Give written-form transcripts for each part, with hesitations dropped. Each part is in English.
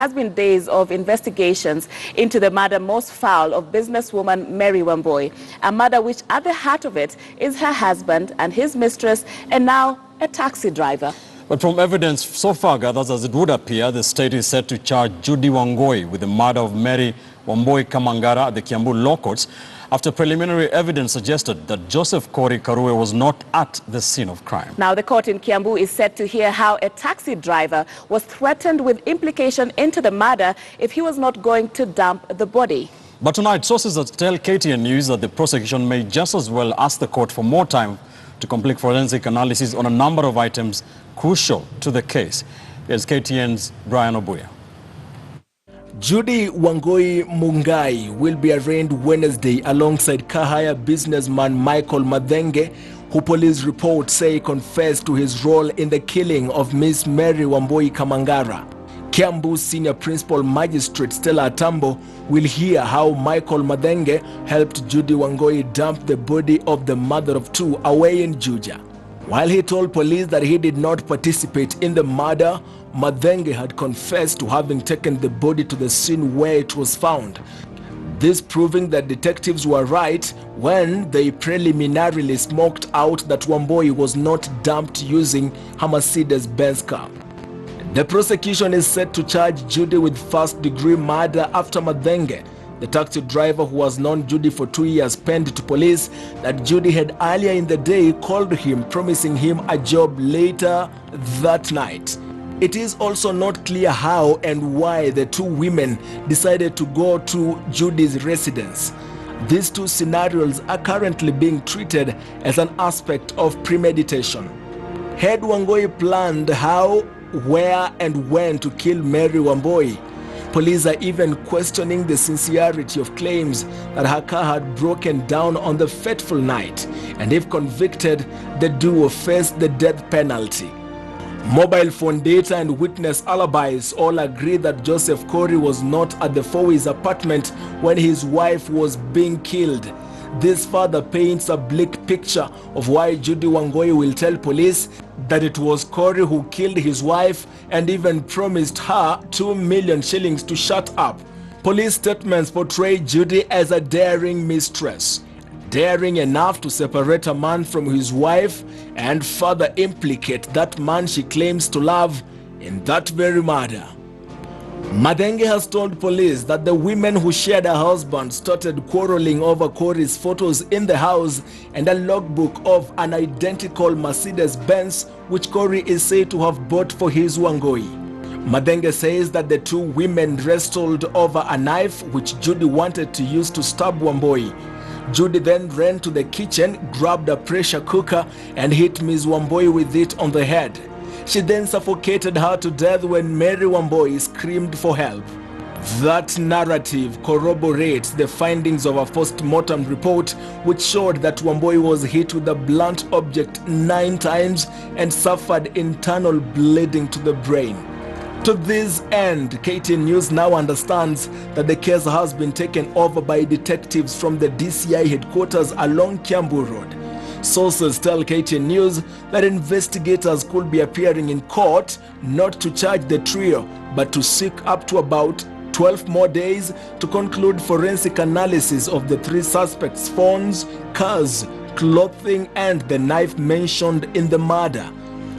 has been days of investigations into the murder most foul of businesswoman Mary Wambui, a murder which at the heart of it is her husband and his mistress, and now a taxi driver. But from evidence so far gathered, as it would appear, the state is set to charge Judy Wangui with the murder of Mary Wambui Kamangara at the Kiambu law courts, after preliminary evidence suggested that Kori Karue was not at the scene of crime. Now the court in Kiambu is set to hear how a taxi driver was threatened with implication into the murder if he was not going to dump the body. But tonight, sources that tell KTN News that the prosecution may just as well ask the court for more time to complete forensic analysis on a number of items crucial to the case. Here's KTN's Brian Obuya. Judy Wangui Mungai will be arraigned Wednesday alongside Kahaya businessman Michael Madenge, who police reports say confessed to his role in the killing of Miss Mary Wambui Kamangara. Kiambu Senior Principal Magistrate Stella Atambo will hear how Michael Madenge helped Judy Wangui dump the body of the mother of two away in Juja. While he told police that he did not participate in the murder, Madenge had confessed to having taken the body to the scene where it was found. This proving that detectives were right when they preliminarily smoked out that Wambui was not dumped using her Mercedes-Benz car. The prosecution is set to charge Judy with first-degree murder after Madenge, the taxi driver who has known Judy for 2 years, penned to police that Judy had earlier in the day called him, promising him a job later that night. It is also not clear how and why the two women decided to go to Judy's residence. These two scenarios are currently being treated as an aspect of premeditation. Had Wangui planned how, where and when to kill Mary Wambui? Police are even questioning the sincerity of claims that her car had broken down on the fateful night, and if convicted, the duo faced the death penalty. Mobile phone data and witness alibis all agree that Kori was not at the Fowi's apartment when his wife was being killed. This further paints a bleak picture of why Judy Wangui will tell police that it was Kori who killed his wife and even promised her 2 million shillings to shut up. Police statements portray Judy as a daring mistress, daring enough to separate a man from his wife and further implicate that man she claims to love in that very murder. Madenge has told police that the women who shared her husband started quarreling over Kori's photos in the house and a logbook of an identical Mercedes-Benz which Kori is said to have bought for his Wangui. Madenge says that the two women wrestled over a knife which Judy wanted to use to stab Wambui. Judy then ran to the kitchen, grabbed a pressure cooker and hit Ms. Wambui with it on the head. She then suffocated her to death when Mary Wambui screamed for help. That narrative corroborates the findings of a post-mortem report which showed that Wambui was hit with a blunt object 9 times and suffered internal bleeding to the brain. To this end, KTN News now understands that the case has been taken over by detectives from the DCI headquarters along Kiambu Road. Sources tell KTN News that investigators could be appearing in court not to charge the trio, but to seek up to about 12 more days to conclude forensic analysis of the 3 suspects' phones, cars, clothing and the knife mentioned in the murder.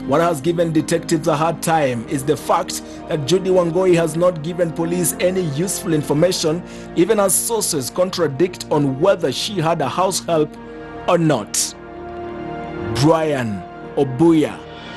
What has given detectives a hard time is the fact that Judy Wangui has not given police any useful information, even as sources contradict on whether she had a house help or not. Brian Obuya,